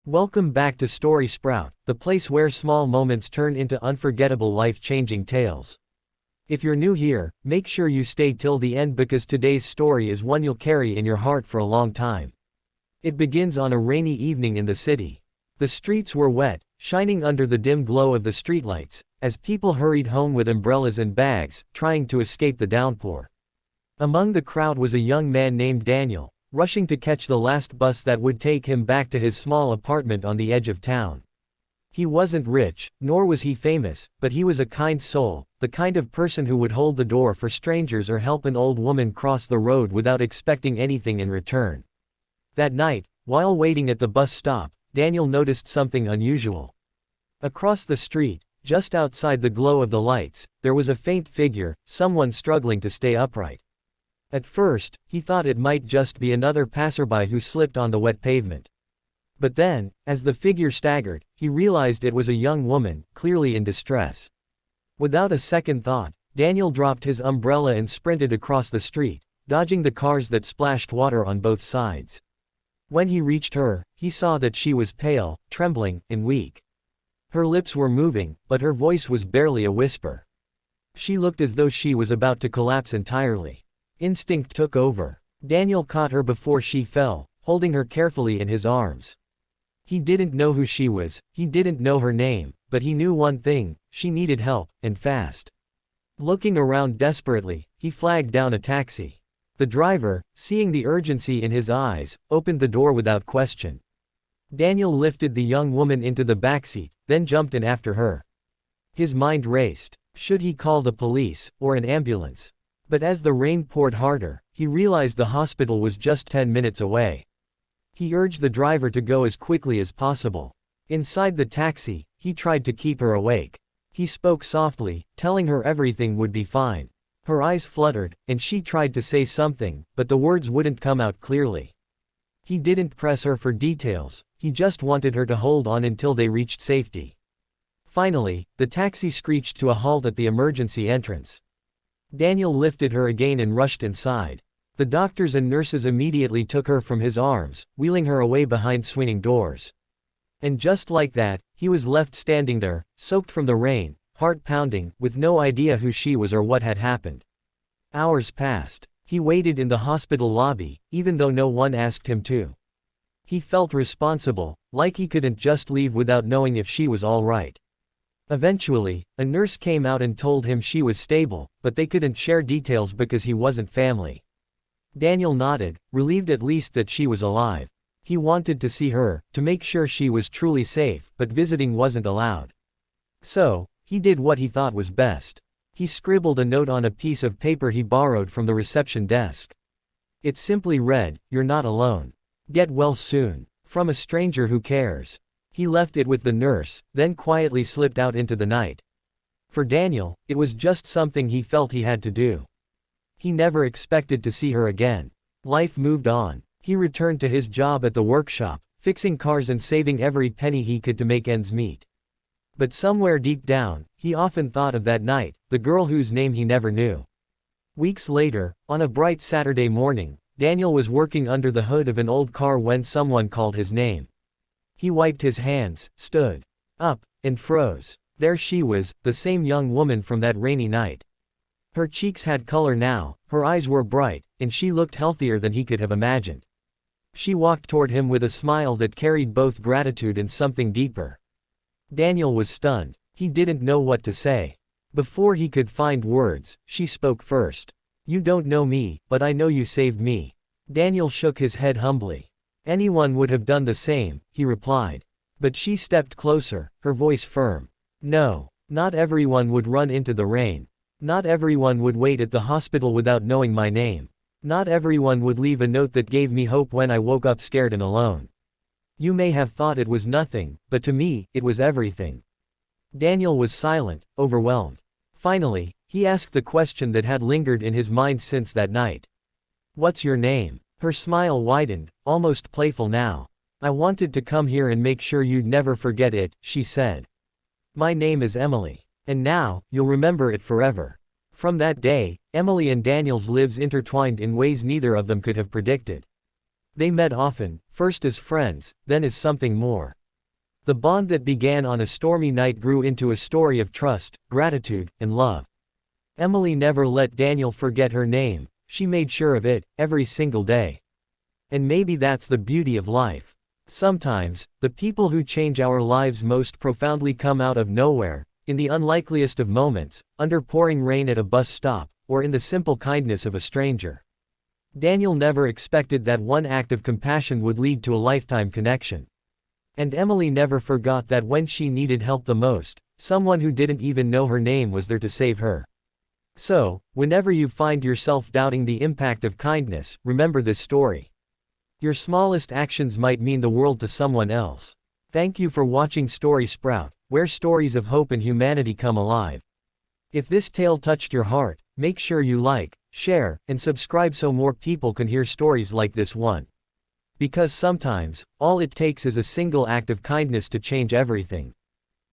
Welcome back to Story Sprout, the place where small moments turn into unforgettable life-changing tales. If you're new here, make sure you stay till the end because today's story is one you'll carry in your heart for a long time. It begins on a rainy evening in the city. The streets were wet, shining under the dim glow of the streetlights, as people hurried home with umbrellas and bags, trying to escape the downpour. Among the crowd was a young man named Daniel, rushing to catch the last bus that would take him back to his small apartment on the edge of town. He wasn't rich, nor was he famous, but he was a kind soul, the kind of person who would hold the door for strangers or help an old woman cross the road without expecting anything in return. That night, while waiting at the bus stop, Daniel noticed something unusual. Across the street, just outside the glow of the lights, there was a faint figure, someone struggling to stay upright. At first, he thought it might just be another passerby who slipped on the wet pavement. But then, as the figure staggered, he realized it was a young woman, clearly in distress. Without a second thought, Daniel dropped his umbrella and sprinted across the street, dodging the cars that splashed water on both sides. When he reached her, he saw that she was pale, trembling, and weak. Her lips were moving, but her voice was barely a whisper. She looked as though she was about to collapse entirely. Instinct took over. Daniel caught her before she fell, holding her carefully in his arms. He didn't know who she was, he didn't know her name, but he knew one thing: she needed help, and fast. Looking around desperately, he flagged down a taxi. The driver, seeing the urgency in his eyes, opened the door without question. Daniel lifted the young woman into the backseat, then jumped in after her. His mind raced. Should he call the police, or an ambulance? But as the rain poured harder, he realized the hospital was just 10 minutes away. He urged the driver to go as quickly as possible. Inside the taxi, he tried to keep her awake. He spoke softly, telling her everything would be fine. Her eyes fluttered, and she tried to say something, but the words wouldn't come out clearly. He didn't press her for details, he just wanted her to hold on until they reached safety. Finally, the taxi screeched to a halt at the emergency entrance. Daniel lifted her again and rushed inside. The doctors and nurses immediately took her from his arms, wheeling her away behind swinging doors. And just like that, he was left standing there, soaked from the rain, heart pounding, with no idea who she was or what had happened. Hours passed. He waited in the hospital lobby, even though no one asked him to. He felt responsible, like he couldn't just leave without knowing if she was all right. Eventually, a nurse came out and told him she was stable, but they couldn't share details because he wasn't family. Daniel nodded, relieved at least that she was alive. He wanted to see her, to make sure she was truly safe, but visiting wasn't allowed. So, he did what he thought was best. He scribbled a note on a piece of paper he borrowed from the reception desk. It simply read, "You're not alone. Get well soon. From a stranger who cares." He left it with the nurse, then quietly slipped out into the night. For Daniel, it was just something he felt he had to do. He never expected to see her again. Life moved on. He returned to his job at the workshop, fixing cars and saving every penny he could to make ends meet. But somewhere deep down, he often thought of that night, the girl whose name he never knew. Weeks later, on a bright Saturday morning, Daniel was working under the hood of an old car when someone called his name. He wiped his hands, stood up, and froze. There she was, the same young woman from that rainy night. Her cheeks had color now, her eyes were bright, and she looked healthier than he could have imagined. She walked toward him with a smile that carried both gratitude and something deeper. Daniel was stunned. He didn't know what to say. Before he could find words, she spoke first. "You don't know me, but I know you saved me." Daniel shook his head humbly. "Anyone would have done the same," he replied. But she stepped closer, her voice firm. "No. Not everyone would run into the rain. Not everyone would wait at the hospital without knowing my name. Not everyone would leave a note that gave me hope when I woke up scared and alone. You may have thought it was nothing, but to me, it was everything." Daniel was silent, overwhelmed. Finally, he asked the question that had lingered in his mind since that night. "What's your name?" Her smile widened, almost playful now. "I wanted to come here and make sure you'd never forget it," she said. "My name is Emily. And now, you'll remember it forever." From that day, Emily and Daniel's lives intertwined in ways neither of them could have predicted. They met often, first as friends, then as something more. The bond that began on a stormy night grew into a story of trust, gratitude, and love. Emily never let Daniel forget her name, she made sure of it, every single day. And maybe that's the beauty of life. Sometimes, the people who change our lives most profoundly come out of nowhere, in the unlikeliest of moments, under pouring rain at a bus stop, or in the simple kindness of a stranger. Daniel never expected that one act of compassion would lead to a lifetime connection. And Emily never forgot that when she needed help the most, someone who didn't even know her name was there to save her. So, whenever you find yourself doubting the impact of kindness, remember this story. Your smallest actions might mean the world to someone else. Thank you for watching Story Sprout, where stories of hope and humanity come alive. If this tale touched your heart, make sure you like, share, and subscribe so more people can hear stories like this one. Because sometimes, all it takes is a single act of kindness to change everything.